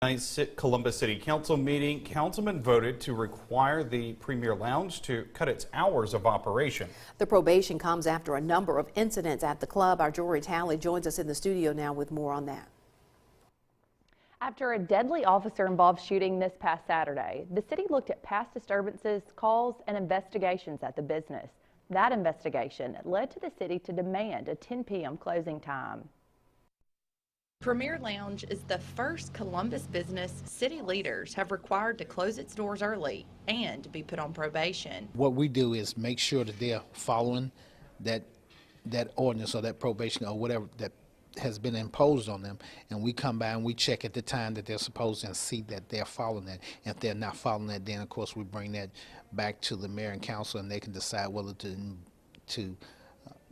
Tonight's Columbus City Council meeting, councilmen voted to require the Premier Lounge to cut its hours of operation. The probation comes after a number of incidents at the club. Our Jory Talley joins us in the studio now with more on that. After a deadly officer-involved shooting this past Saturday, the city looked at past disturbances, calls, and investigations at the business. That investigation led to the city to demand a 10 p.m. closing time. Premier Lounge is the first Columbus business city leaders have required to close its doors early and be put on probation. What we do is make sure that they're following that ordinance or that probation or whatever that has been imposed on them, and we come by and we check at the time that they're supposed to and see that they're following that. And if they're not following that, then of course we bring that back to the mayor and council, and they can decide whether to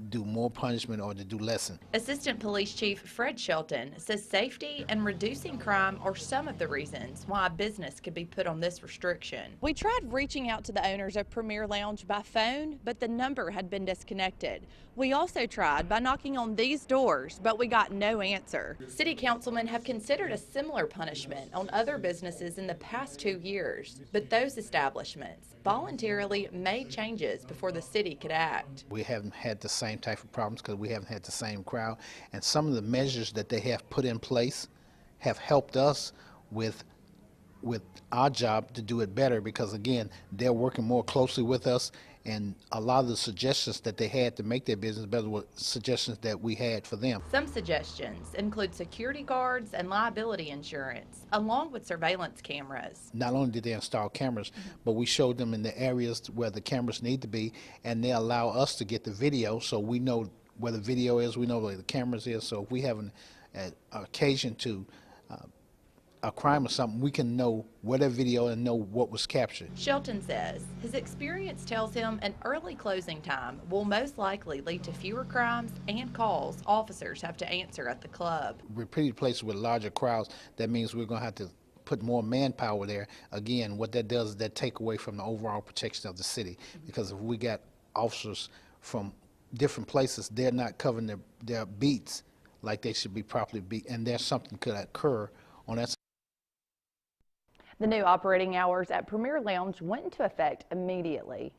do more punishment or to do less. Assistant Police Chief Fred Shelton says safety and reducing crime are some of the reasons why a business could be put on this restriction. We tried reaching out to the owners of Premier Lounge by phone, but the number had been disconnected. We also tried by knocking on these doors, but we got no answer. City councilmen have considered a similar punishment on other businesses in the past 2 years, but those establishments voluntarily made changes before the city could act. We haven't had the same type of problems because we haven't had the same crowd, and some of the measures that they have put in place have helped us with our job to do it better, because again, they're working more closely with us, and a lot of the suggestions that they had to make their business better were suggestions that we had for them. Some suggestions include security guards and liability insurance, along with surveillance cameras. Not only did they install cameras, but we showed them in the areas where the cameras need to be, and they allow us to get the video, so we know where the video is, we know where the cameras is, so if we have an occasion to a crime or something, we can know where that video and know what was captured. Shelton says his experience tells him an early closing time will most likely lead to fewer crimes and calls officers have to answer at the club. Repeated places with larger crowds, that means we're going to have to put more manpower there. Again, what that does is that take away from the overall protection of the city, because if we got officers from different places, they're not covering their beats like they should be properly beat, and there's something could occur on that. The new operating hours at Premier Lounge went into effect immediately.